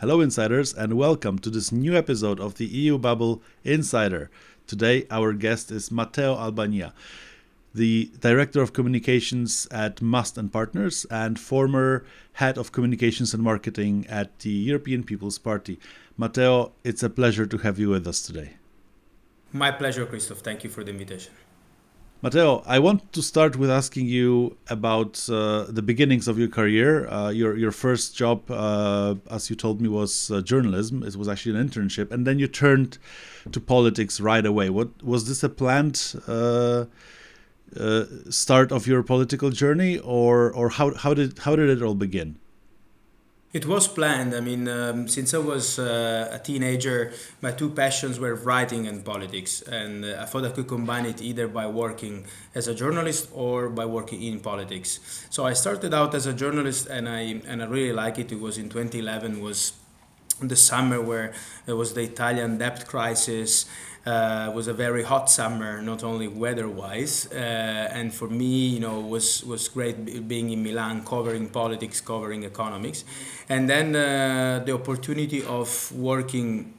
Hello, insiders, and welcome to this new episode of the EU Bubble Insider. Today, our guest is Matteo Albania, the Director of Communications at Must and Partners and former Head of Communications and Marketing at the European People's Party. Matteo, it's a pleasure to have you with us today. My pleasure, Christoph. Thank you for the invitation. Matteo, I want to start with asking you about the beginnings of your career. Your first job, as you told me, was journalism. It was actually an internship, and then you turned to politics right away. Was this a planned start of your political journey, or how did it all begin? It was planned. Since I was a teenager, my two passions were writing and politics, and I thought I could combine it either by working as a journalist or by working in politics. So I started out as a journalist, and I really like it. It was in 2011, was the summer where there was the Italian debt crisis. It was a very hot summer, not only weather-wise, and for me, was great being in Milan, covering politics, covering economics, and then the opportunity of working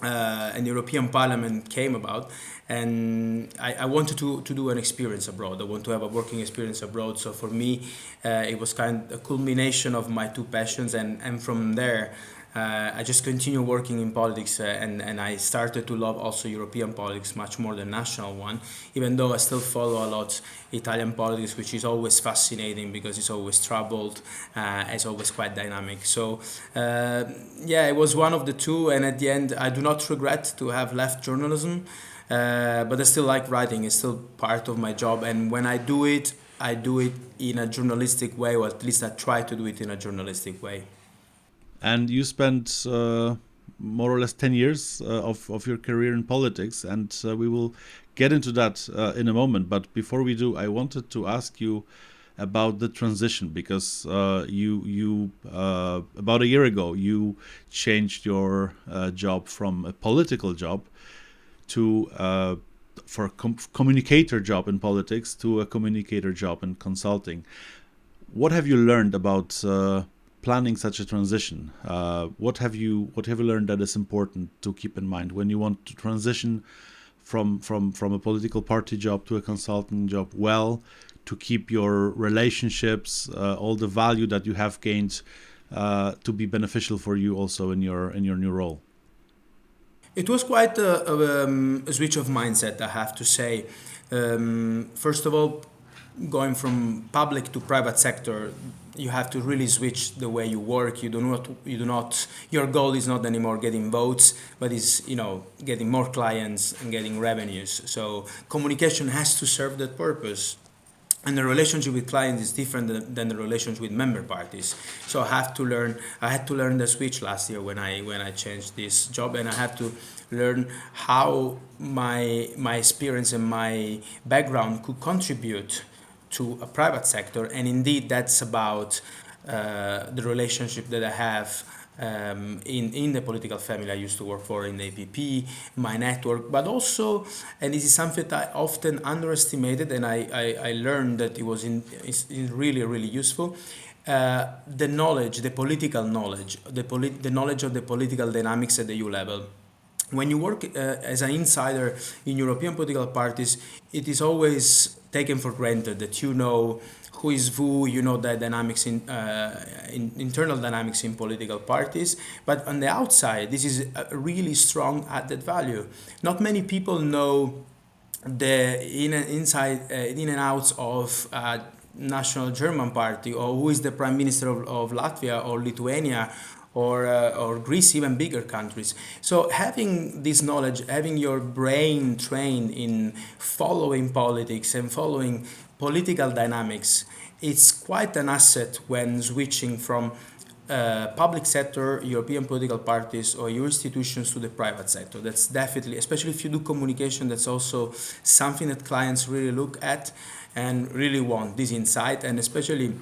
in the European Parliament came about, and I wanted to do an experience abroad. I want to have a working experience abroad. So for me, it was kind of a culmination of my two passions, and from there. I just continue working in politics and I started to love also European politics much more than national one, even though I still follow a lot Italian politics, which is always fascinating because it's always troubled, it's always quite dynamic. So it was one of the two, and at the end I do not regret to have left journalism, but I still like writing. It's still part of my job, and when I do it in a journalistic way, or at least I try to do it in a journalistic way. And you spent more or less 10 years of your career in politics, and we will get into that in a moment. But before we do, I wanted to ask you about the transition, because you about a year ago, you changed your job from a political job to for a communicator job in politics to a communicator job in consulting. What have you learned about planning such a transition? What have you learned that is important to keep in mind when you want to transition from a political party job to a consulting job, well, to keep your relationships, all the value that you have gained, to be beneficial for you also in your new role? It was quite a switch of mindset, I have to say. First of all, going from public to private sector, you have to really switch the way you work. You do not. Your goal is not anymore getting votes, but is getting more clients and getting revenues. So communication has to serve that purpose. And the relationship with clients is different than the relationship with member parties. So I had to learn the switch last year when I changed this job, and I had to learn how my experience and my background could contribute to a private sector. And indeed, that's about the relationship that I have in the political family I used to work for, in the APP, my network, but also, and this is something that I often underestimated, and I learned that it's really, really useful. The knowledge, the political knowledge, the knowledge of the political dynamics at the EU level. When you work as an insider in European political parties, it is always taken for granted that you know who is who, you know the dynamics in internal dynamics in political parties. But on the outside, this is a really strong added value. Not many people know the in and outs of national German party, or who is the prime minister of Latvia or Lithuania, or Greece, even bigger countries. So having this knowledge, having your brain trained in following politics and following political dynamics, it's quite an asset when switching from public sector, European political parties, or your institutions to the private sector. That's definitely, especially if you do communication, that's also something that clients really look at and really want this insight. And especially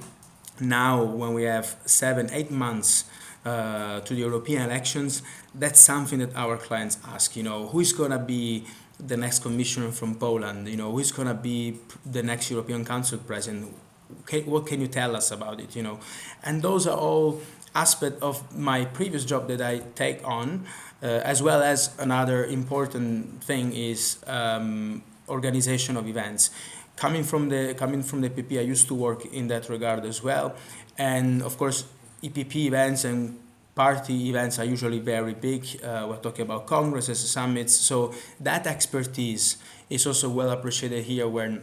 now when we have 7-8 months to the European elections, that's something that our clients ask. Who is going to be the next commissioner from Poland? Who is going to be the next European Council president? What can you tell us about it? And those are all aspect of my previous job that I take on, as well as another important thing is organization of events. Coming from the EPP, I used to work in that regard as well, and of course, EPP events and party events are usually very big. We're talking about congresses, summits, so that expertise is also well appreciated here when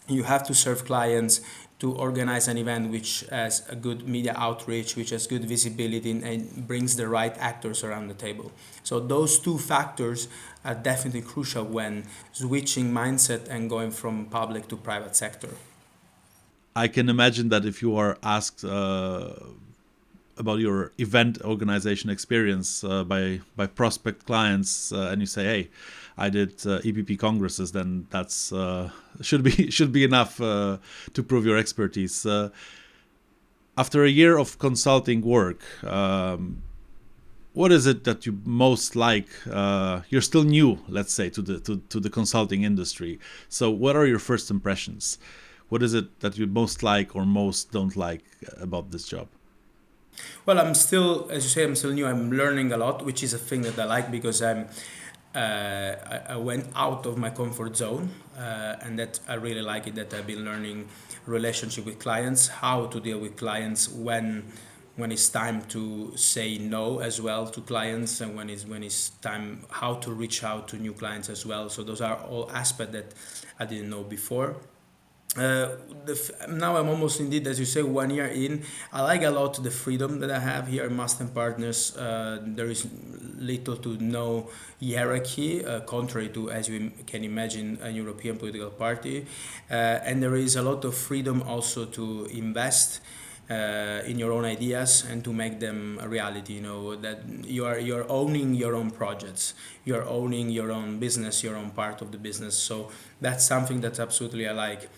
you have to serve clients to organize an event which has a good media outreach, which has good visibility and brings the right actors around the table. So those two factors are definitely crucial when switching mindset and going from public to private sector. I can imagine that if you are asked about your event organization experience by prospect clients, and you say, "Hey, I did EPP congresses," then that's should be enough to prove your expertise. After a year of consulting work, what is it that you most like? You're still new, let's say, to the consulting industry. So, what are your first impressions? What is it that you most like or most don't like about this job? Well, I'm still, as you say, I'm still new. I'm learning a lot, which is a thing that I like because I went out of my comfort zone, and that I really like it. That I've been learning relationship with clients, how to deal with clients when it's time to say no as well to clients, and when it's time how to reach out to new clients as well. So those are all aspects that I didn't know before. Now I'm almost indeed, as you say, 1 year in. I like a lot the freedom that I have here at Master and Partners. There is little to no hierarchy, contrary to, as you can imagine, a European political party. And there is a lot of freedom also to invest in your own ideas and to make them a reality. You know that you're owning your own projects, you're owning your own business, your own part of the business. So that's something that absolutely I like.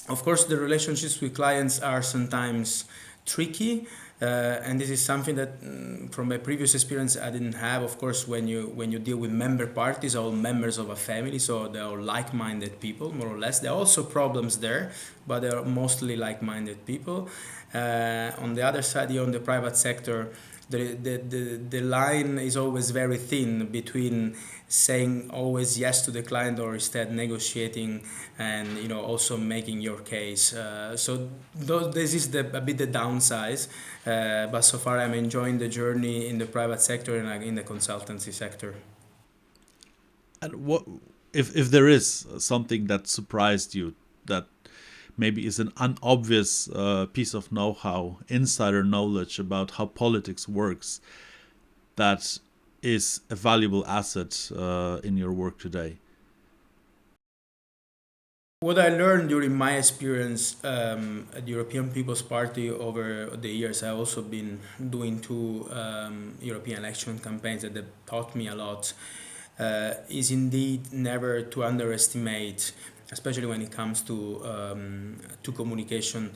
Of course, the relationships with clients are sometimes tricky, and this is something that, from my previous experience, I didn't have. Of course, when you deal with member parties, all members of a family, so they're all like-minded people, more or less. There are also problems there, but they're mostly like-minded people. On the other side, here on the private sector, the line is always very thin between saying always yes to the client or instead negotiating and also making your case. So this is a bit the downside, but so far I'm enjoying the journey in the private sector and in the consultancy sector. And what if there is something that surprised you, that maybe is an unobvious piece of know-how, insider knowledge about how politics works, that is a valuable asset in your work today? What I learned during my experience at the European People's Party over the years, I've also been doing two European election campaigns that have taught me a lot, is indeed never to underestimate, especially when it comes to communication,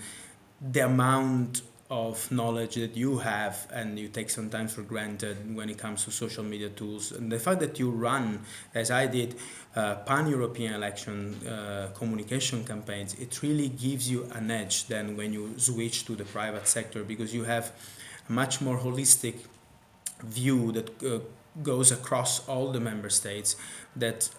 the amount of knowledge that you have and you take sometimes for granted when it comes to social media tools. And the fact that you run, as I did, pan-European election communication campaigns, it really gives you an edge than when you switch to the private sector, because you have a much more holistic view that goes across all the member states, that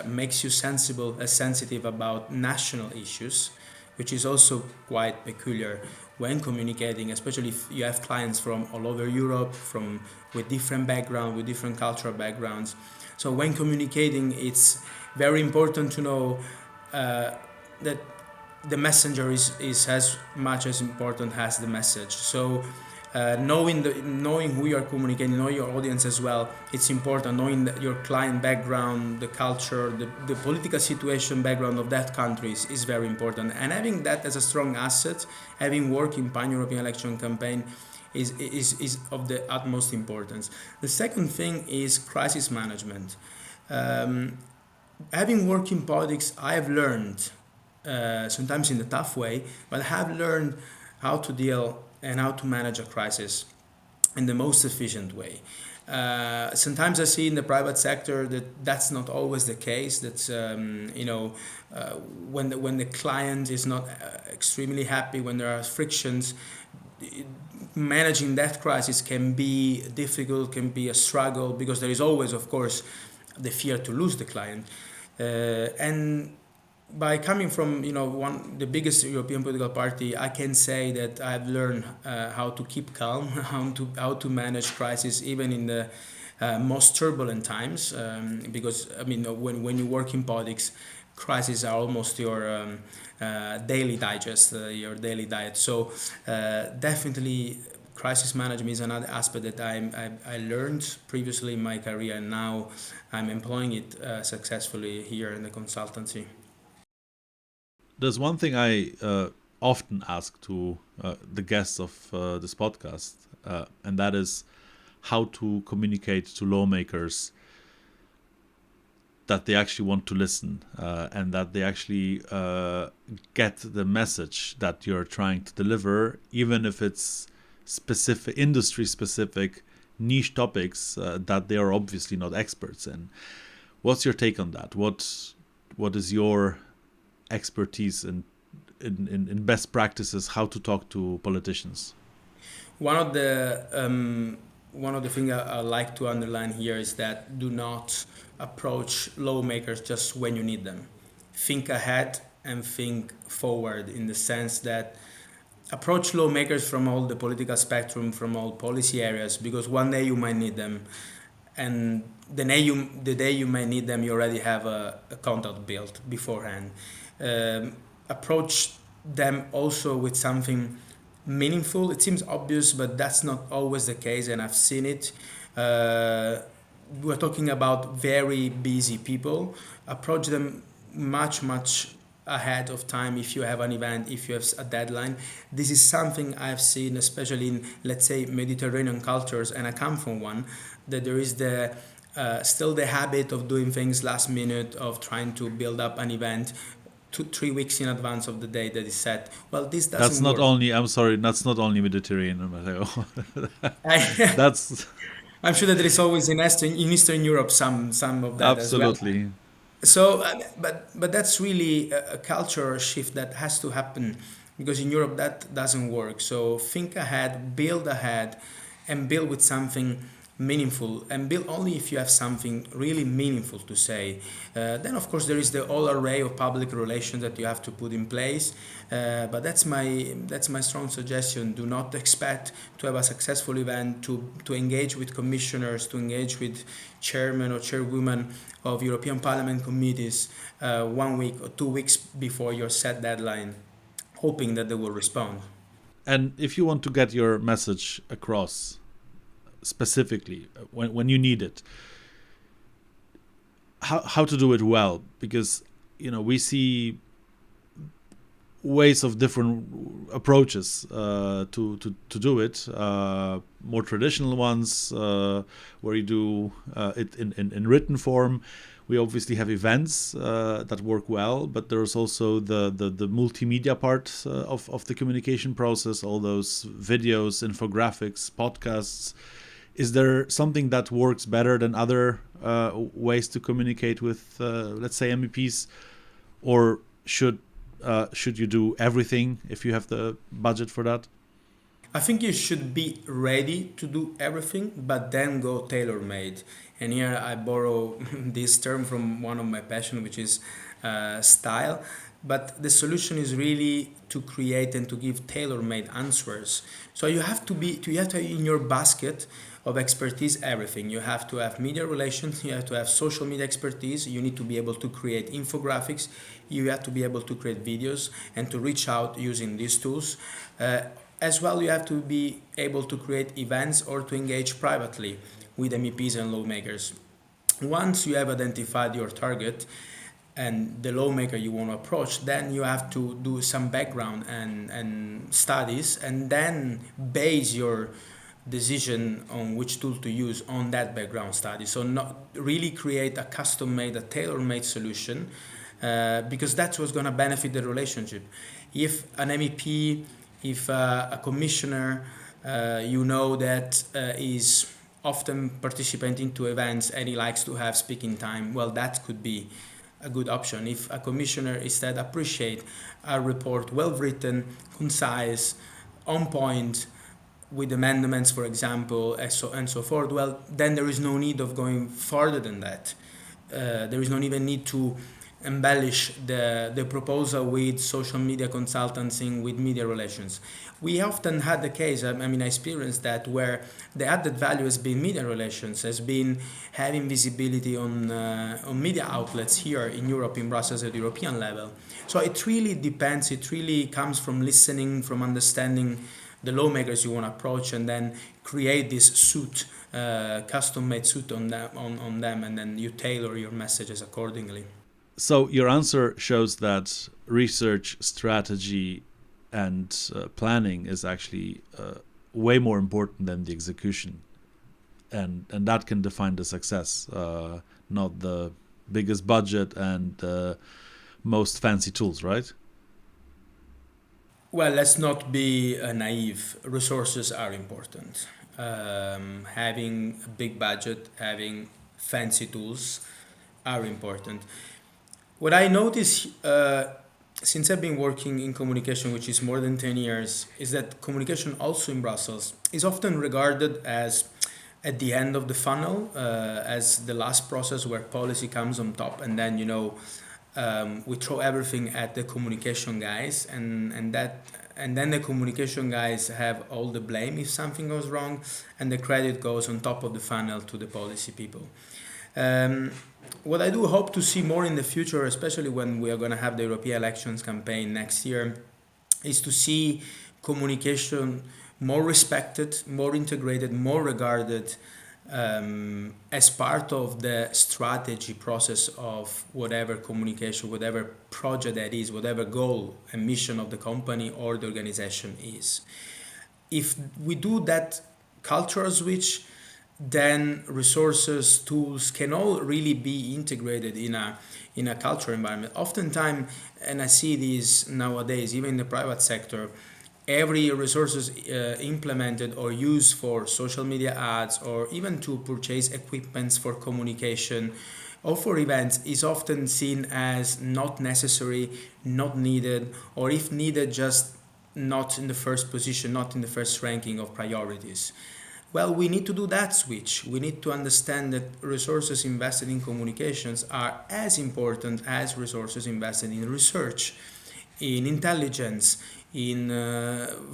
makes you sensitive about national issues, which is also quite peculiar when communicating, especially if you have clients from all over Europe, with different backgrounds, with different cultural backgrounds. So when communicating, it's very important to know that the messenger is as much as important as the message. So knowing who you are communicating, know your audience as well. It's important knowing that your client background, the culture, the political situation background of that country is very important. And having that as a strong asset, having worked in pan-European election campaign, is of the utmost importance. The second thing is crisis management. Having worked in politics, I have learned, sometimes in a tough way, but I have learned how to deal and how to manage a crisis in the most efficient way. Sometimes I see in the private sector that that's not always the case. That's when the client is not extremely happy, when there are frictions, managing that crisis can be difficult, can be a struggle, because there is always, of course, the fear to lose the client. And by coming from the biggest European political party, I can say that I've learned how to keep calm, how to manage crisis even in the most turbulent times. Because I mean, when you work in politics, crises are almost your daily digest, your daily diet. So definitely, crisis management is another aspect that I learned previously in my career, and now I'm employing it successfully here in the consultancy. There's one thing I often ask to the guests of this podcast, and that is how to communicate to lawmakers that they actually want to listen, and that they actually get the message that you're trying to deliver, even if it's specific, industry specific, niche topics that they are obviously not experts in. What's your take on that? What is your expertise in best practices, how to talk to politicians? One of the things I like to underline here is that do not approach lawmakers just when you need them. Think ahead and think forward, in the sense that approach lawmakers from all the political spectrum, from all policy areas, because one day you might need them, and the day you might need them, you already have a contact built beforehand. Approach them also with something meaningful. It seems obvious, but that's not always the case, and I've seen it. We're talking about very busy people. Approach them much ahead of time. If you have an event, if you have a deadline, this is something I've seen, especially in, let's say, Mediterranean cultures, and I come from one, that there is still the habit of doing things last minute, of trying to build up an event 2-3 weeks in advance of the day that is set. Well, this That's doesn't not work. only, I'm sorry, that's not only Mediterranean, Matteo. I, That's I'm sure that there is always in Eastern Europe some of that as well. absolutely. So, but that's really a cultural shift that has to happen, because in Europe that doesn't work. So think ahead, and build with something meaningful, and build only if you have something really meaningful to say. Then, of course, there is the whole array of public relations that you have to put in place. But that's my strong suggestion. Do not expect to have a successful event, to engage with commissioners, to engage with chairmen or chairwomen of European Parliament committees 1 week or 2 weeks before your set deadline, hoping that they will respond. And if you want to get your message across specifically when you need it, how to do it well, because we see ways of different approaches to do it, more traditional ones where you do it in written form. We obviously have events that work well, but there's also the multimedia part of the communication process, all those videos, infographics, podcasts. Is there something that works better than other ways to communicate with, let's say, MEPs, or should you do everything if you have the budget for that? I think you should be ready to do everything, but then go tailor-made. And here I borrow this term from one of my passion, which is style. But the solution is really to create and to give tailor-made answers. So you have to have in your basket of expertise everything. You have to have media relations, you have to have social media expertise, you need to be able to create infographics, you have to be able to create videos and to reach out using these tools. As well, you have to be able to create events or to engage privately with MEPs and lawmakers. Once you have identified your target and the lawmaker you want to approach, then you have to do some background and studies, and then base your decision on which tool to use on that background study. So not really create a custom-made, a tailor-made solution, because that's what's going to benefit the relationship. If an MEP, if a commissioner, that is often participating to events and he likes to have speaking time, well, that could be a good option. If a commissioner instead appreciate a report well written, concise, on point, with amendments, for example, and so forth, well, then there is no need of going farther than that. There is not even need to embellish the proposal with social media consultancy, with media relations. We often had the case, I mean, I experienced that, where the added value has been media relations, has been having visibility on media outlets here in Europe, in Brussels at the European level. So it really depends, it really comes from listening, from understanding the lawmakers you want to approach, and then create this suit, custom-made suit on them, and then you tailor your messages accordingly. So your answer shows that research, strategy, and planning is actually way more important than the execution, and that can define the success, not the biggest budget and most fancy tools, right? Well, let's not be naive. Resources are important. Having a big budget, having fancy tools are important. What I notice since I've been working in communication, which is more than 10 years, is that communication also in Brussels is often regarded as at the end of the funnel, as the last process where policy comes on top, and then we throw everything at the communication guys, and then the communication guys have all the blame if something goes wrong, and the credit goes on top of the funnel to the policy people. What I do hope to see more in the future, especially when we are going to have the European elections campaign next year, is to see communication more respected, more integrated, more regarded as part of the strategy process of whatever communication, whatever project that is, whatever goal and mission of the company or the organization is. If we do that cultural switch, then resources, tools can all really be integrated in a cultural environment. Oftentimes, and I see this nowadays, even in the private sector, every resources implemented or used for social media ads, or even to purchase equipments for communication or for events, is often seen as not necessary, not needed, or if needed, just not in the first position, not in the first ranking of priorities. Well, we need to do that switch. We need to understand that resources invested in communications are as important as resources invested in research, in intelligence, in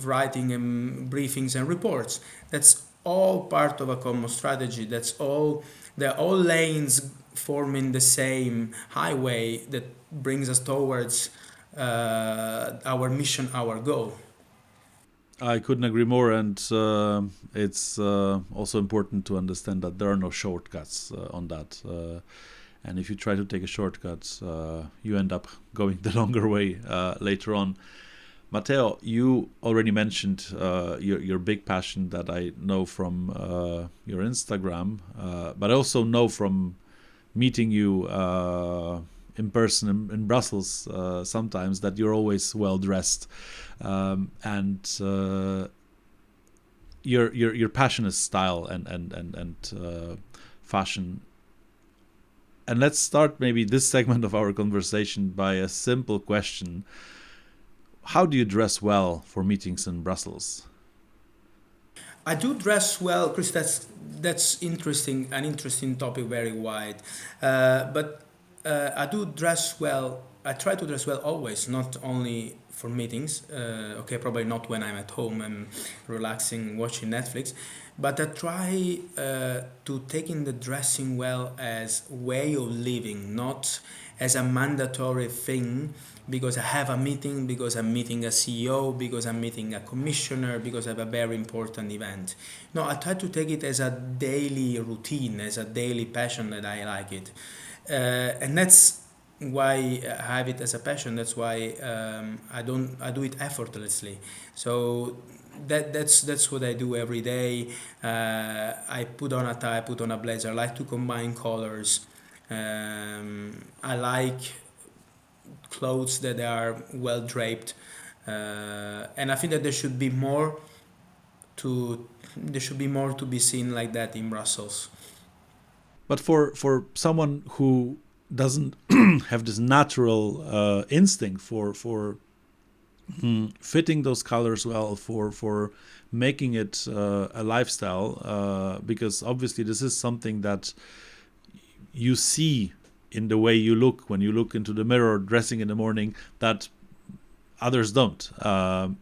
writing briefings and reports. That's all part of a common strategy. They're all lanes forming the same highway that brings us towards our mission, our goal. I couldn't agree more, and it's also important to understand that there are no shortcuts on that. And if you try to take a shortcut, you end up going the longer way later on. Matteo, you already mentioned your big passion that I know from your Instagram, but I also know from meeting you in person in Brussels sometimes, that you're always well dressed, and your passion is style and fashion. And let's start maybe this segment of our conversation by a simple question: how do you dress well for meetings in Brussels? I do dress well, Chris. That's interesting. An interesting topic, very wide. But I do dress well. I try to dress well always, not only for meetings. Okay, probably not when I'm at home and relaxing, watching Netflix. But I try to take in the dressing well as way of living, not as a mandatory thing because I have a meeting, because I'm meeting a CEO, because I'm meeting a commissioner, because I have a very important event. No, I try to take it as a daily routine, as a daily passion that I like it. And that's why I have it as a passion. That's why I do it effortlessly. So that's what I do every day. I put on a tie, put on a blazer. I like to combine colors. I like clothes that are well draped, and I think that there should be more to be seen like that in Brussels. But for someone who doesn't have this natural instinct for fitting those colors well for making it a lifestyle, because obviously this is something that you see in the way you look when you look into the mirror dressing in the morning that others don't. Are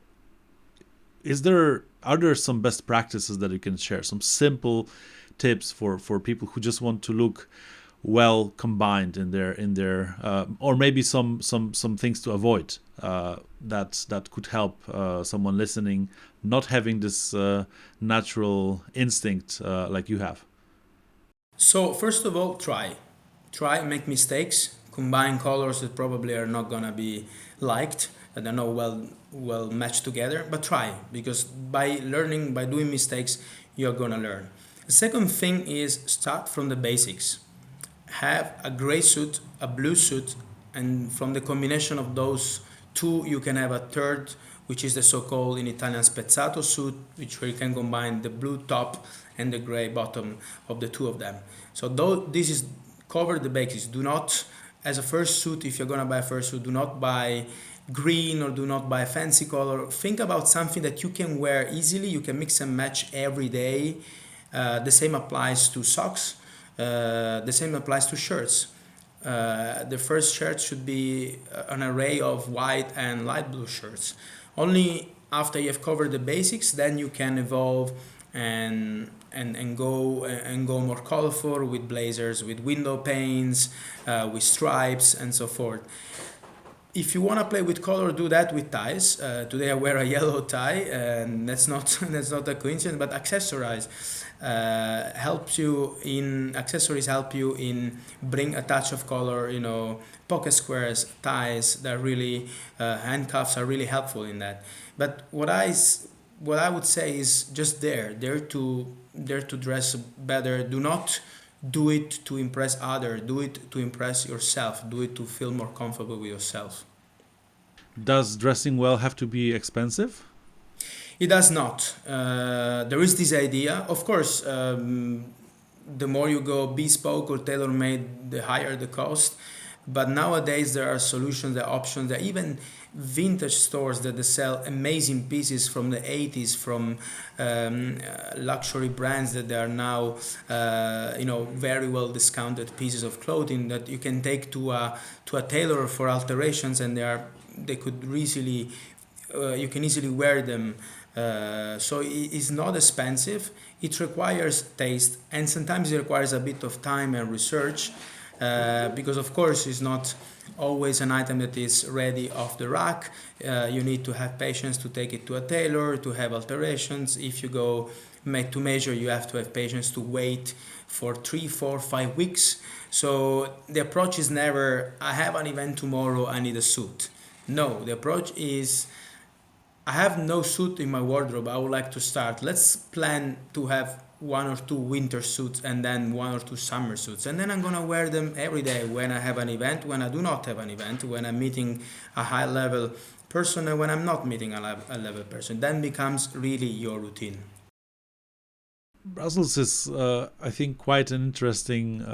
there some best practices that you can share, some simple tips for people who just want to look well combined in their or maybe some things to avoid, that could help someone listening not having this natural instinct like you have? So first of all, try, make mistakes, combine colors that probably are not gonna be liked, that are not well matched together. But try, because by learning, by doing mistakes, you're gonna learn. The second thing is start from the basics. Have a gray suit, a blue suit, and from the combination of those two, you can have a third, which is the so-called in Italian spezzato suit, which where you can combine the blue top and the gray bottom of the two of them. So though this is cover the basics. Do not, as a first suit, if you're gonna buy a first suit, do not buy green or do not buy fancy color. Think about something that you can wear easily. You can mix and match every day. The same applies to socks. The same applies to shirts. The first shirt should be an array of white and light blue shirts. Only after you have covered the basics, then you can evolve and go more colorful with blazers, with window panes, with stripes, and so forth. If you want to play with color, do that with ties. Today I wear a yellow tie, and that's not that's not a coincidence. But accessories help you in bring a touch of color. You know, pocket squares, ties. That really handcuffs are really helpful in that. But what I would say is just dare to dress better. Do not do it to impress others. Do it to impress yourself. Do it to feel more comfortable with yourself. Does dressing well have to be expensive? It does not. There is this idea, of course. The more you go bespoke or tailor-made, the higher the cost. But nowadays there are solutions, there are options, there are even vintage stores that they sell amazing pieces from the 80s from luxury brands that they are now very well discounted pieces of clothing that you can take to a tailor for alterations, and they could easily you can easily wear them. So it's not expensive. It requires taste, and sometimes it requires a bit of time and research, because of course it's not always an item that is ready off the rack. You need to have patience to take it to a tailor, to have alterations. If you go made to measure, you have to have patience to wait for 3, 4, 5 weeks. So the approach is never, I have an event tomorrow, I need a suit. No, the approach is, I have no suit in my wardrobe, I would like to start. Let's plan to have 1 or 2 winter suits and then 1 or 2 summer suits. And then I'm gonna wear them every day when I have an event, when I do not have an event, when I'm meeting a high level person and when I'm not meeting a level person. Then becomes really your routine. Brussels is, I think, quite an interesting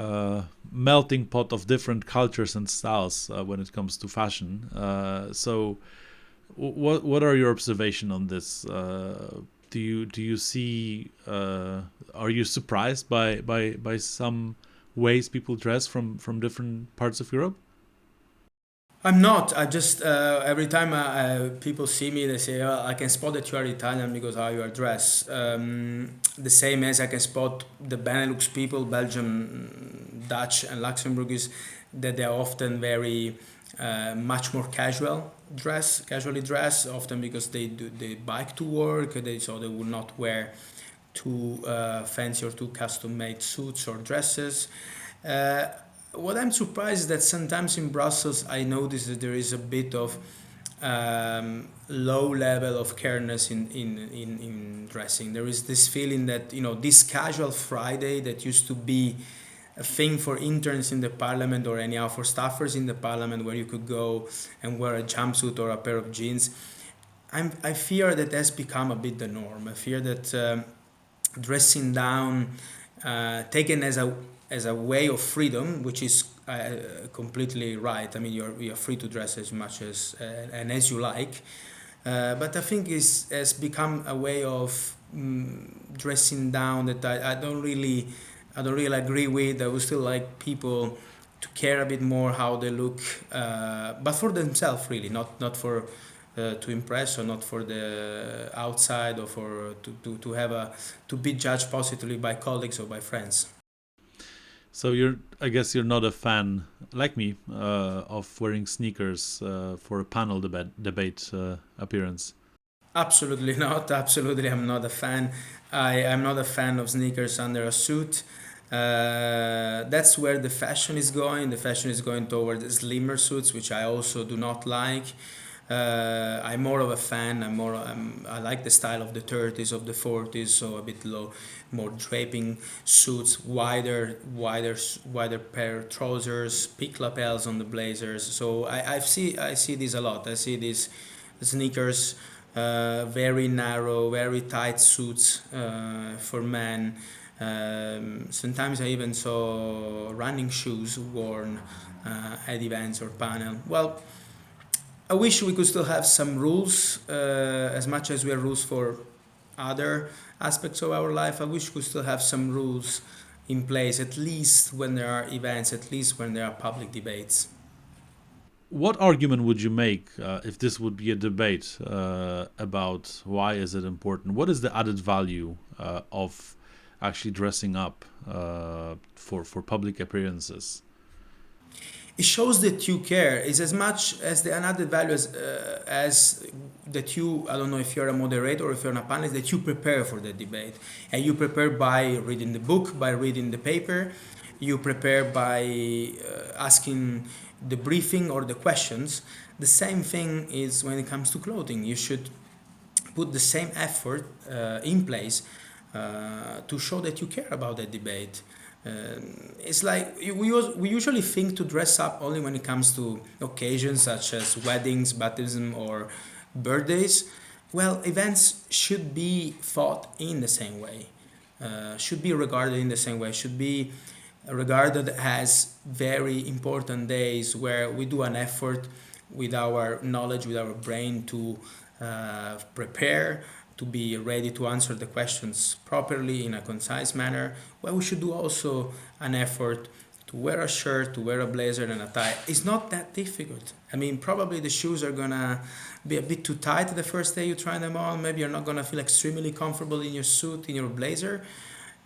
melting pot of different cultures and styles when it comes to fashion. So, what are your observations on this? Do you see? Are you surprised by some ways people dress from different parts of Europe? I'm not. I just every time people see me, they say, "Oh, I can spot that you are Italian because how you are dressed." The same as I can spot the Benelux people, Belgium, Dutch, and Luxembourgese, that they are often very much more casually dressed, often because they bike to work. So they will not wear too fancy or too custom-made suits or dresses. What I'm surprised is that sometimes in Brussels I notice that there is a bit of low level of careness in dressing. There is this feeling that, this casual Friday that used to be a thing for interns in the parliament or anyhow for staffers in the parliament, where you could go and wear a jumpsuit or a pair of jeans. I fear that has become a bit the norm. I fear that dressing down, taken as a way of freedom, which is completely right. I mean, you're free to dress as much as and as you like. But I think it has become a way of dressing down that I don't really agree with. I would still like people to care a bit more how they look, but for themselves really, not for to impress, or not for the outside, or for to have a to be judged positively by colleagues or by friends. So I guess you're not a fan, like me, of wearing sneakers for a panel debate appearance. Absolutely not. Absolutely, I'm not a fan. I'm not a fan of sneakers under a suit. That's where the fashion is going. The fashion is going toward slimmer suits, which I also do not like. I'm more of a fan. I like the style of the 30s, of the 40s, so a bit low, more draping suits, wider pair of trousers, peak lapels on the blazers. So I see this a lot. I see these sneakers, very narrow, very tight suits for men. Sometimes I even saw running shoes worn at events or panel. Well, I wish we could still have some rules, as much as we have rules for other aspects of our life. I wish we could still have some rules in place, at least when there are events, at least when there are public debates. What argument would you make if this would be a debate about why is it important? What is the added value of actually dressing up for public appearances? It shows that you care. It's as much as the another value as that you, I don't know if you're a moderator or if you're on a panelist, that you prepare for the debate. And you prepare by reading the book, by reading the paper. You prepare by asking the briefing or the questions. The same thing is when it comes to clothing. You should put the same effort in place to show that you care about the debate. It's like we usually think to dress up only when it comes to occasions such as weddings, baptism, or birthdays. Well, events should be thought in the same way, should be regarded in the same way, should be regarded as very important days where we do an effort with our knowledge, with our brain to prepare, to be ready to answer the questions properly in a concise manner. Well, we should do also an effort to wear a shirt, to wear a blazer and a tie. It's not that difficult. I mean, probably the shoes are gonna be a bit too tight the first day you try them on. Maybe you're not gonna feel extremely comfortable in your suit, in your blazer.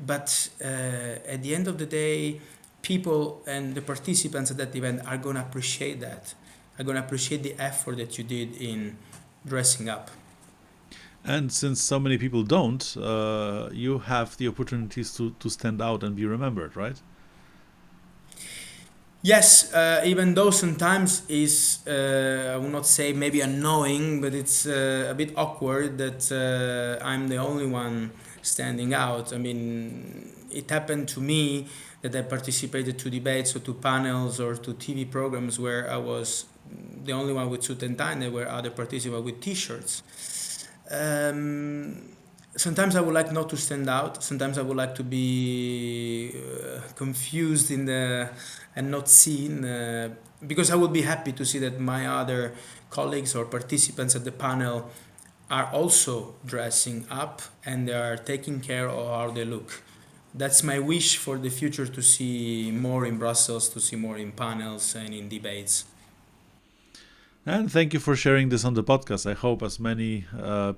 But at the end of the day, people and the participants at that event are gonna appreciate that. Are gonna appreciate the effort that you did in dressing up. And since so many people don't, you have the opportunities to stand out and be remembered, right? Yes, even though sometimes is I will not say maybe annoying, but it's a bit awkward that I'm the only one standing out. I mean, it happened to me that I participated to debates or to panels or to TV programs where I was the only one with suit and tie, and there were other participants with T-shirts. Um, Sometimes I would like not to stand out. Sometimes I would like to be confused in the and not seen, because I would be happy to see that my other colleagues or participants at the panel are also dressing up and they are taking care of how they look. That's my wish for the future, to see more in Brussels, to see more in panels and in debates. And thank you for sharing this on the podcast. I hope as many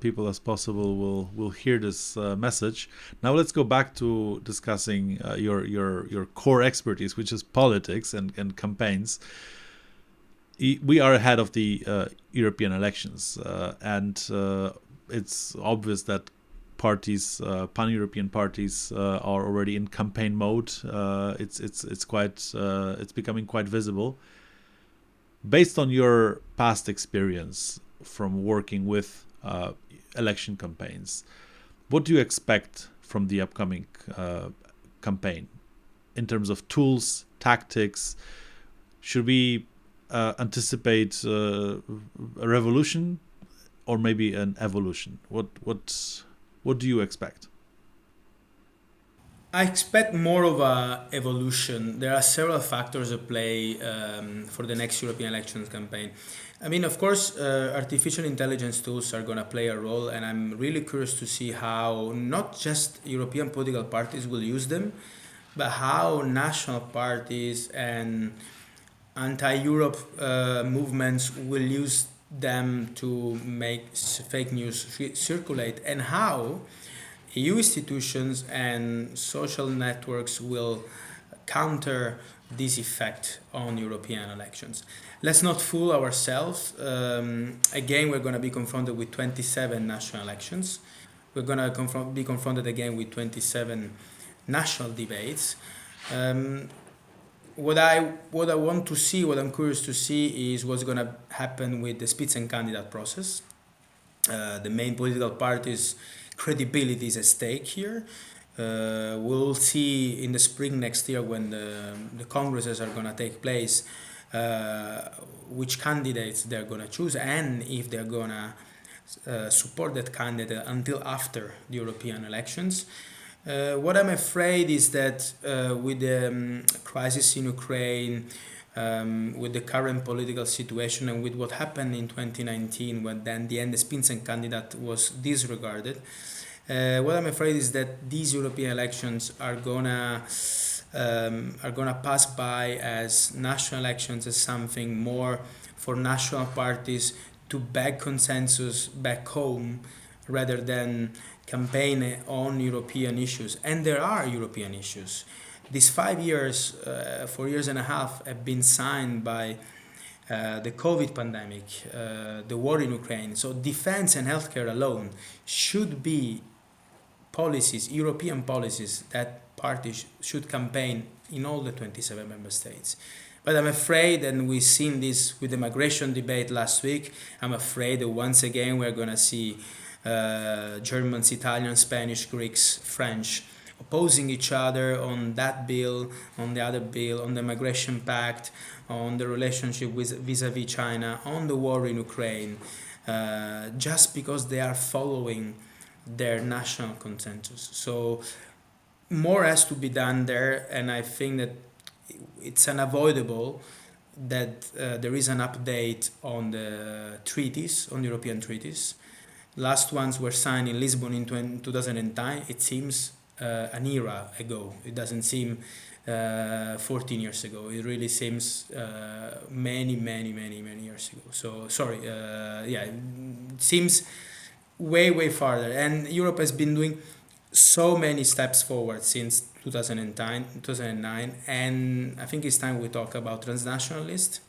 people as possible will hear this message. Now let's go back to discussing your core expertise, which is politics and campaigns. We are ahead of the European elections, and it's obvious that parties, pan-European parties, are already in campaign mode. It's becoming quite visible. Based on your past experience from working with election campaigns, what do you expect from the upcoming campaign in terms of tools, tactics? Should we anticipate a revolution or maybe an evolution? What do you expect? I expect more of a evolution. There are several factors at play for the next European elections campaign. I mean, of course, artificial intelligence tools are going to play a role, and I'm really curious to see how not just European political parties will use them, but how national parties and anti-Europe movements will use them to make fake news circulate, and how EU institutions and social networks will counter this effect on European elections. Let's not fool ourselves. Again, we're going to be confronted with 27 national elections. We're going to be confronted again with 27 national debates. Um, what I want to see, what I'm curious to see, is what's going to happen with the Spitzenkandidat process. The main political parties' credibility is at stake here. We'll see in the spring next year when the congresses are going to take place which candidates they're going to choose and if they're going to support that candidate until after the European elections. What I'm afraid is that with the crisis in Ukraine, with the current political situation and with what happened in 2019 when then the end the Spitzenkandidat was disregarded, what I'm afraid is that these European elections are gonna pass by as national elections, as something more for national parties to beg consensus back home rather than campaign on European issues. And there are European issues. These 5 years, 4 years and a half, have been signed by the COVID pandemic, the war in Ukraine. So defense and healthcare alone should be policies, European policies, that parties should campaign in all the 27 member states. But I'm afraid, and we've seen this with the migration debate last week, I'm afraid that once again we're going to see Germans, Italians, Spanish, Greeks, French opposing each other on that bill, on the other bill, on the migration pact, on the relationship with vis-a-vis China, on the war in Ukraine, just because they are following their national consensus. So more has to be done there, and I think that it's unavoidable that there is an update on the treaties, on European treaties. Last ones were signed in Lisbon in 2009. It seems an era ago. It doesn't seem 14 years ago. It really seems many years ago. So sorry, it seems way farther. And Europe has been doing so many steps forward since 2009, and I think it's time we talk about transnationalist.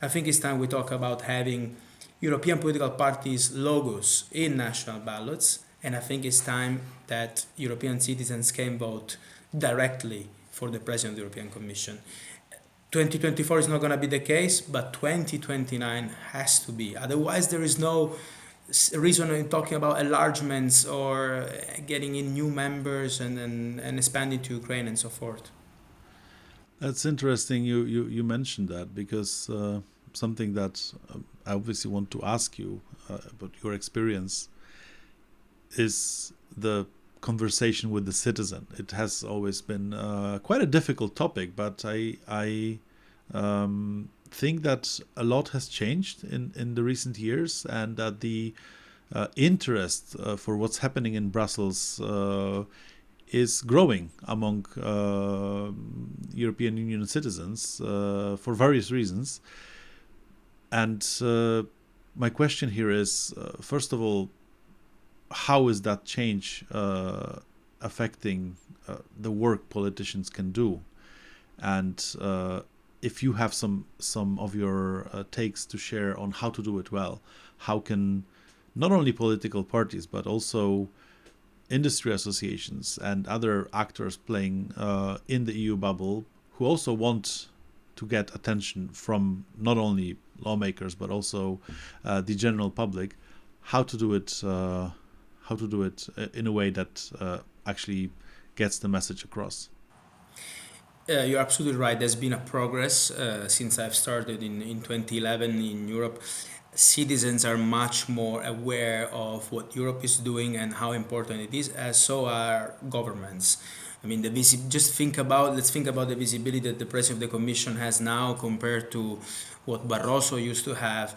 I think it's time we talk about having European political parties' logos in national ballots, and I think it's time that European citizens can vote directly for the President of the European Commission. 2024 is not going to be the case, but 2029 has to be. Otherwise, there is no reason in talking about enlargements or getting in new members and expanding to Ukraine and so forth. That's interesting. You mentioned that because something that I obviously want to ask you about your experience is the conversation with the citizen. It has always been quite a difficult topic, but I think that a lot has changed in the recent years, and that the interest for what's happening in Brussels is growing among European Union citizens for various reasons. And my question here is, first of all, how is that change affecting the work politicians can do? And if you have some of your takes to share on how to do it well, how can not only political parties but also industry associations and other actors playing in the EU bubble who also want to get attention from not only lawmakers but also the general public, how to do it in a way that actually gets the message across? You're absolutely right. There's been a progress since I've started in 2011 in Europe. Citizens are much more aware of what Europe is doing and how important it is, as so are governments. I mean, just let's think about the visibility that the President of the Commission has now compared to what Barroso used to have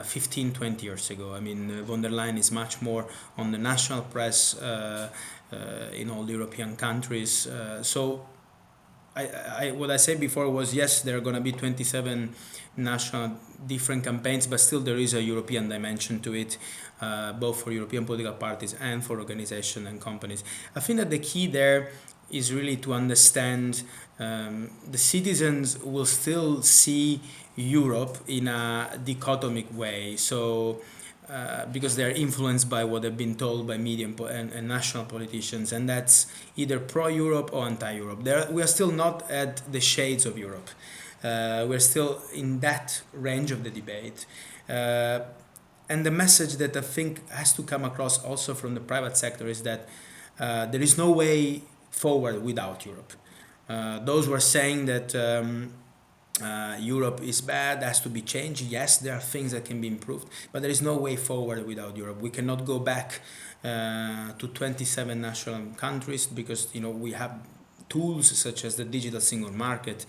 15, 20 years ago. I mean, von der Leyen is much more on the national press in all the European countries. So what I said before was, yes, there are going to be 27 national different campaigns, but still there is a European dimension to it, both for European political parties and for organizations and companies. I think that the key there is really to understand the citizens will still see Europe in a dichotomic way. So because they're influenced by what they've been told by media and national politicians, and that's either pro-Europe or anti-Europe. We are still not at the shades of Europe. We're still in that range of the debate. And the message that I think has to come across also from the private sector is that there is no way forward without Europe. Those who are saying that Europe is bad, has to be changed. Yes, there are things that can be improved, but there is no way forward without Europe. We cannot go back to 27 national countries because we have tools such as the digital single market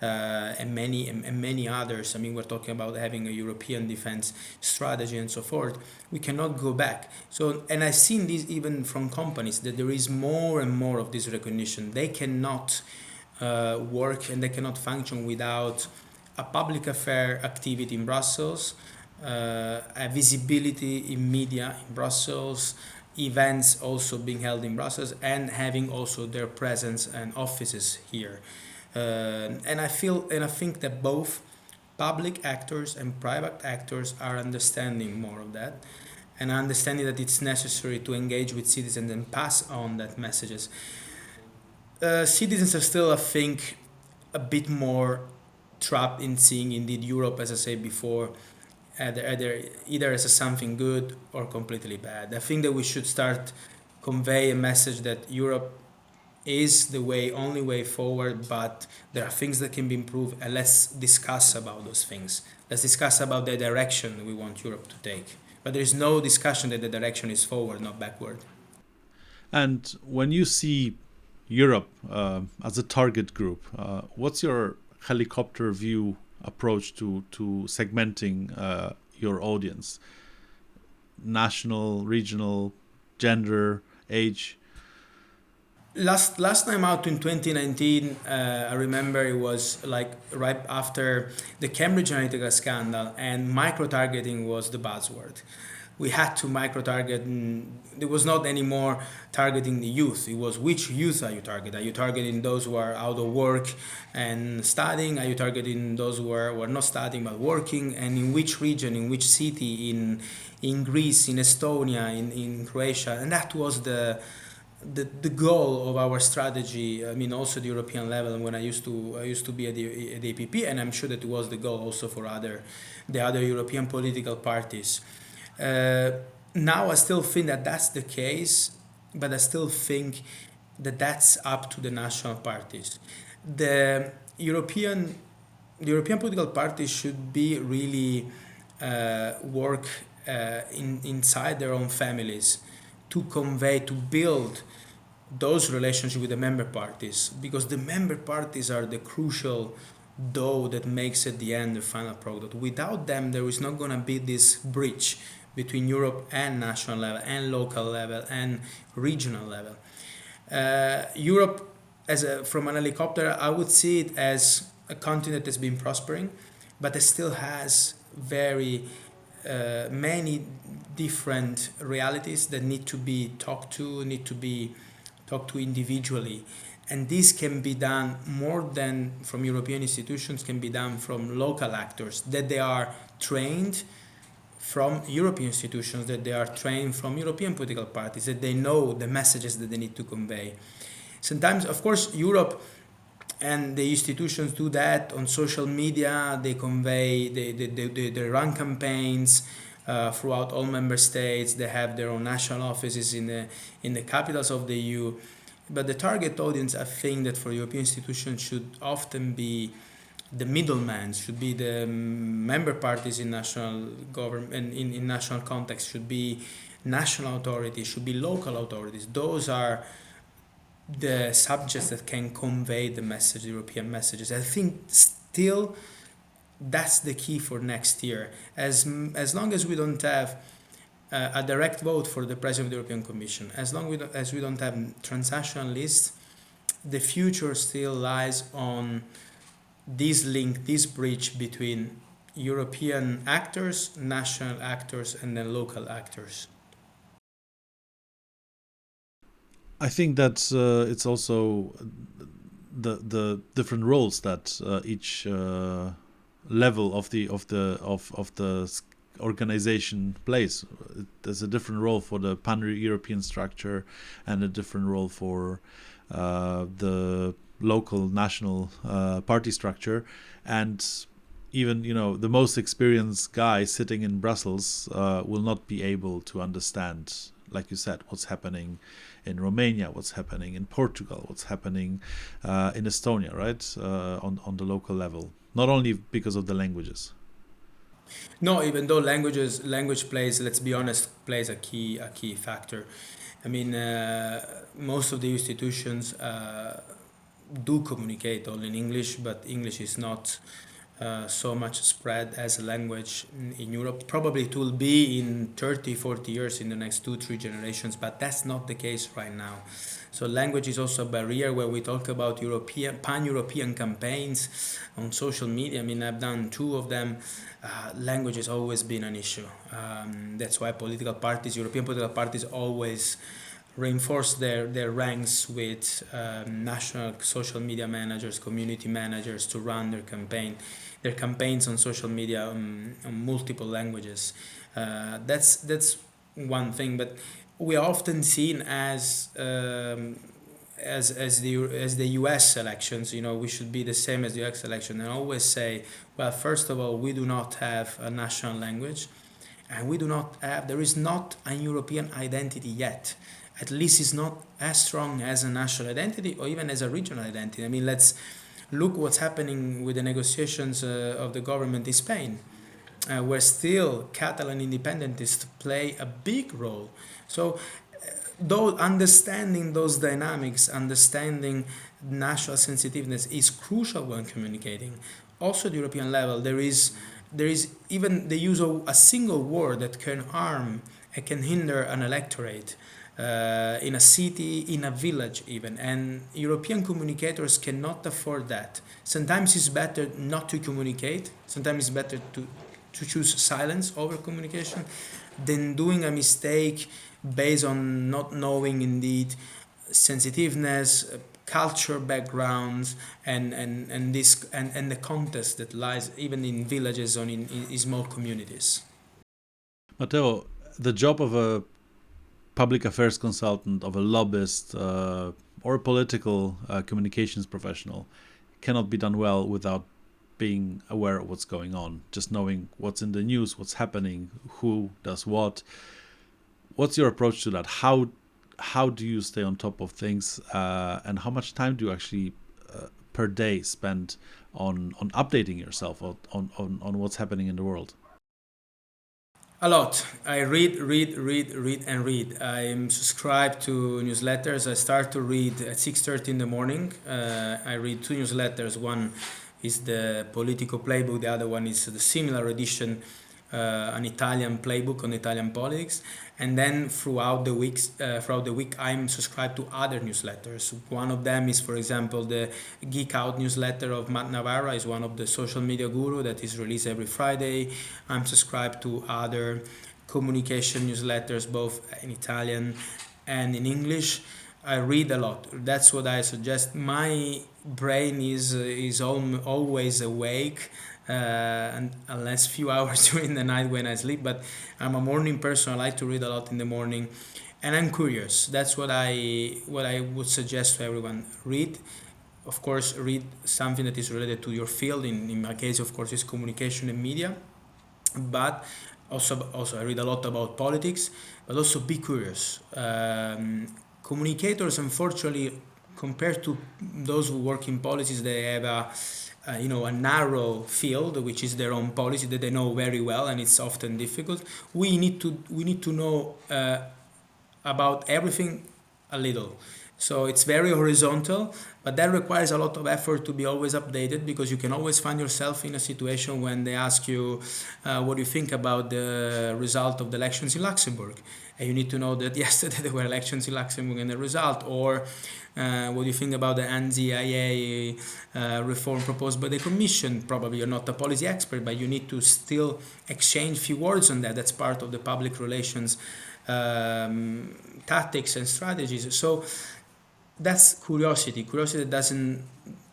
and many others. I mean, we're talking about having a European defense strategy and so forth. We cannot go back. So, and I've seen this even from companies that there is more and more of this recognition. They cannot work and they cannot function without a public affair activity in Brussels, a visibility in media in Brussels, events also being held in Brussels, and having also their presence and offices here. And I think that both public actors and private actors are understanding more of that, and understanding that it's necessary to engage with citizens and pass on that messages. Citizens are still, I think, a bit more trapped in seeing indeed Europe, as I said before, either as a something good or completely bad. I think that we should start convey a message that Europe is the only way forward, but there are things that can be improved, and let's discuss about those things. Let's discuss about the direction we want Europe to take. But there is no discussion that the direction is forward, not backward. And when you see Europe as a target group, what's your helicopter view approach to segmenting your audience? National, regional, gender, age? Last time out in 2019, I remember it was like right after the Cambridge Analytica scandal, and micro-targeting was the buzzword. We had to micro-target. There was not anymore targeting the youth. It was, which youth are you targeting? Are you targeting those who are out of work and studying? Are you targeting those who are not studying but working? And in which region, in which city, in Greece, in Estonia, in Croatia? And that was the goal of our strategy. I mean, also the European level. And when I used to be at the APP, and I'm sure that it was the goal also for the other European political parties. Now I still think that that's the case, but I still think that that's up to the national parties. The European political parties should be really work inside their own families to convey, to build those relationships with the member parties, because the member parties are the crucial dough that makes at the end the final product. Without them, there is not going to be this bridge between Europe and national level and local level and regional level. Europe, from an helicopter, I would see it as a continent that's been prospering, but it still has very many different realities that need to be talked to individually. And this can be done more than from European institutions, can be done from local actors, that they are trained from European institutions, that they are trained from European political parties, that they know the messages that they need to convey. Sometimes, of course, Europe and the institutions do that on social media. They convey, they run campaigns throughout all member states. They have their own national offices in the capitals of the EU. But the target audience, I think that for European institutions should often be the middleman, should be the member parties in national government, in national context, should be national authorities, should be local authorities. Those are the subjects that can convey the message, the European messages. I think still that's the key for next year. As long as we don't have a direct vote for the president of the European Commission, as long as we don't have transactional lists, the future still lies on this link, this bridge between European actors, national actors, and then local actors. I think that it's also the different roles that each level of the organization plays. There's a different role for the pan-European structure and a different role for the local national party structure, and even the most experienced guy sitting in Brussels will not be able to understand, like you said, what's happening in Romania, what's happening in Portugal, what's happening in Estonia, right? On the local level, not only because of the languages. No, even though language plays, let's be honest, plays a key factor. I mean, most of the institutions do communicate all in English, but English is not so much spread as a language in Europe. Probably it will be in 30, 40 years, in the next 2, 3 generations, but that's not the case right now. So language is also a barrier where we talk about pan-European campaigns on social media. I mean, I've done 2 of them. Language has always been an issue. That's why European political parties always reinforce their ranks with national social media managers, community managers to run their campaigns on social media on multiple languages. That's one thing, but we are often seen as the U.S. elections. We should be the same as the U.S. election, and I always say, well, first of all, we do not have a national language, and there is not a European identity yet. At least it's not as strong as a national identity or even as a regional identity. I mean, let's look what's happening with the negotiations of the government in Spain, where still Catalan independentists play a big role. So, though understanding those dynamics, understanding national sensitiveness is crucial when communicating. Also, at the European level, there is even the use of a single word that can harm and can hinder an electorate. In a city, in a village even, and European communicators cannot afford that. Sometimes it's better not to communicate, sometimes it's better to choose silence over communication than doing a mistake based on not knowing indeed sensitiveness, culture backgrounds, and the context that lies even in villages or in small communities. Matteo, the job of a public affairs consultant, of a lobbyist, or a political communications professional cannot be done well without being aware of what's going on, just knowing what's in the news, what's happening, who does what. What's your approach to that? How do you stay on top of things, and how much time do you actually per day spend on updating yourself on what's happening in the world? A lot. I read, and read. I'm subscribed to newsletters. I start to read at 6:30 in the morning. I read 2 newsletters. One is the Politico Playbook. The other one is the similar edition, an Italian playbook on Italian politics. And then throughout the week, I'm subscribed to other newsletters. One of them is, for example, the Geek Out newsletter of Matt Navarra. Is one of the social media guru that is released every Friday. I'm subscribed to other communication newsletters, both in Italian and in English. I read a lot. That's what I suggest. My brain is always awake. And unless few hours during the night when I sleep, but I'm a morning person. I like to read a lot in the morning, and I'm curious. That's what I would suggest to everyone. Read, of course, read something that is related to your field. In my case, of course, is communication and media, but also I read a lot about politics, but also be curious. Communicators, unfortunately, compared to those who work in policies, they have a narrow field, which is their own policy that they know very well, and it's often difficult. We need to know about everything a little. So it's very horizontal, but that requires a lot of effort to be always updated, because you can always find yourself in a situation when they ask you, what do you think about the result of the elections in Luxembourg? And you need to know that yesterday there were elections in Luxembourg and the result, or what do you think about the NZIA reform proposed by the Commission? Probably you're not a policy expert, but you need to still exchange few words on that. That's part of the public relations tactics and strategies. So that's curiosity. Curiosity doesn't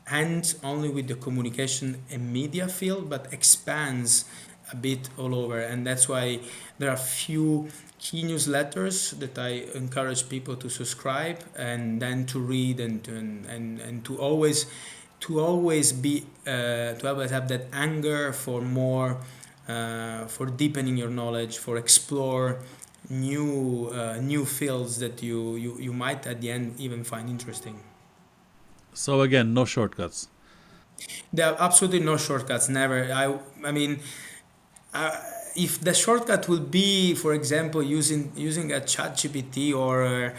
end only with the communication and media field, but expands a bit all over. And that's why there are few key newsletters that I encourage people to subscribe and then to read, and to always be to always have that anger for more, for deepening your knowledge, for explore new fields that you might at the end even find interesting. So again, no shortcuts. There are absolutely no shortcuts. Never. I mean, uh, if the shortcut will be, for example, using a chat GPT, or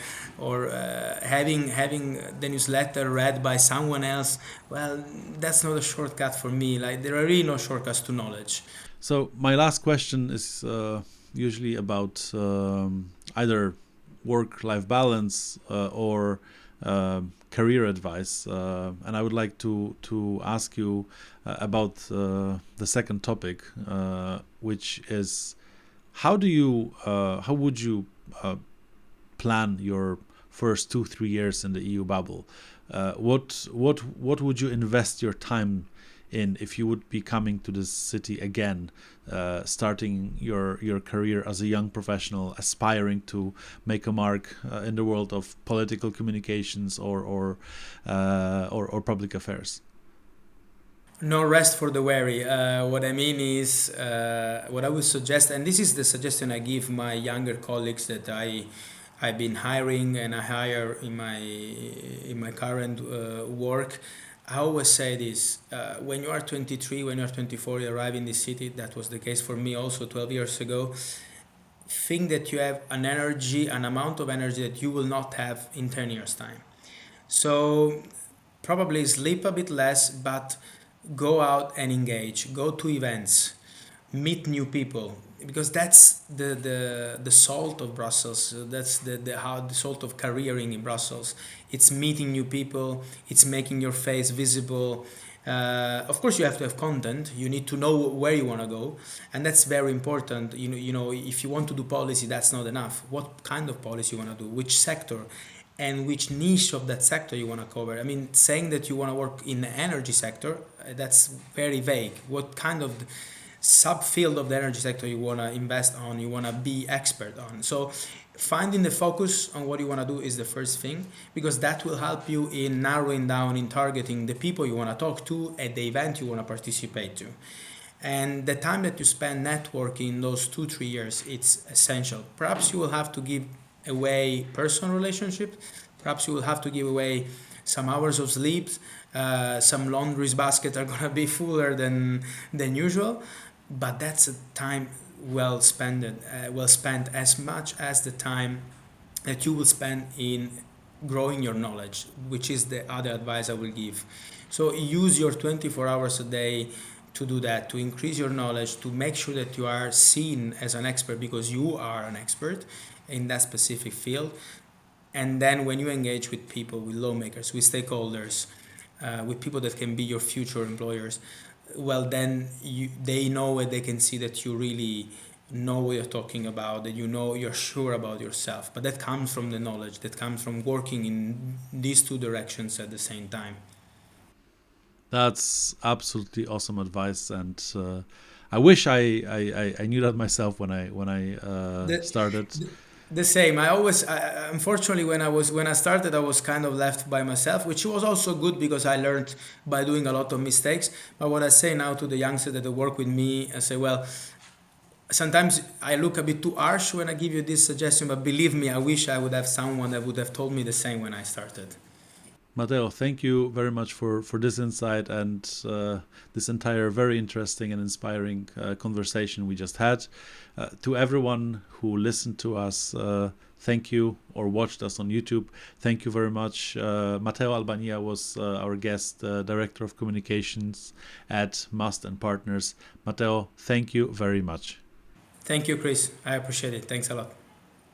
having the newsletter read by someone else, well, that's not a shortcut for me. Like, there are really no shortcuts to knowledge. So my last question is usually about either work-life balance or career advice, and I would like to ask you about the second topic, which is how would you plan your first 2-3 years in the EU bubble? What would you invest your time in if you would be coming to this city again, starting your career as a young professional, aspiring to make a mark in the world of political communications or public affairs? No rest for the weary. What I mean is, what I would suggest, and this is the suggestion I give my younger colleagues that I've been hiring and I hire in my current work. I always say this: when you are 23, when you are 24, you arrive in this city. That was the case for me also 12 years ago. Think that you have an energy, an amount of energy that you will not have in 10 years' time. So probably sleep a bit less, but go out and engage, go to events, meet new people, because that's the salt of Brussels. That's the salt of careering in Brussels. It's meeting new people, it's making your face visible. Of course, you have to have content. You need to know where you want to go, and that's very important. If you want to do policy, that's not enough. What kind of policy you want to do? Which sector? And which niche of that sector you want to cover. I mean, saying that you want to work in the energy sector, that's very vague. What kind of subfield of the energy sector you want to invest on, you want to be expert on? So finding the focus on what you want to do is the first thing, because that will help you in narrowing down, in targeting the people you want to talk to at the event you want to participate to. And the time that you spend networking those 2-3 years, it's essential. Perhaps you will have to give away personal relationship. Perhaps you will have to give away some hours of sleep. Some laundry's basket are gonna be fuller than usual, but that's a time well spent. Well spent, as much as the time that you will spend in growing your knowledge, which is the other advice I will give. So use your 24 hours a day to do that, to increase your knowledge, to make sure that you are seen as an expert, because you are an expert in that specific field. And then when you engage with people, with lawmakers, with stakeholders, with people that can be your future employers, well, then they know and they can see that you really know what you're talking about, that you're sure about yourself. But that comes from the knowledge, that comes from working in these two directions at the same time. That's absolutely awesome advice, and I wish I knew that myself when I The, started. the same. Unfortunately, when I started, I was kind of left by myself, which was also good because I learned by doing a lot of mistakes. But what I say now to the youngsters that work with me, I say, well, sometimes I look a bit too harsh when I give you this suggestion, but believe me, I wish I would have someone that would have told me the same when I started. Matteo, thank you very much for this insight and this entire very interesting and inspiring conversation we just had. To everyone who listened to us, thank you, or watched us on YouTube. Thank you very much. Matteo Albania was our guest, Director of Communications at Must and Partners. Matteo, thank you very much. Thank you, Chris. I appreciate it. Thanks a lot.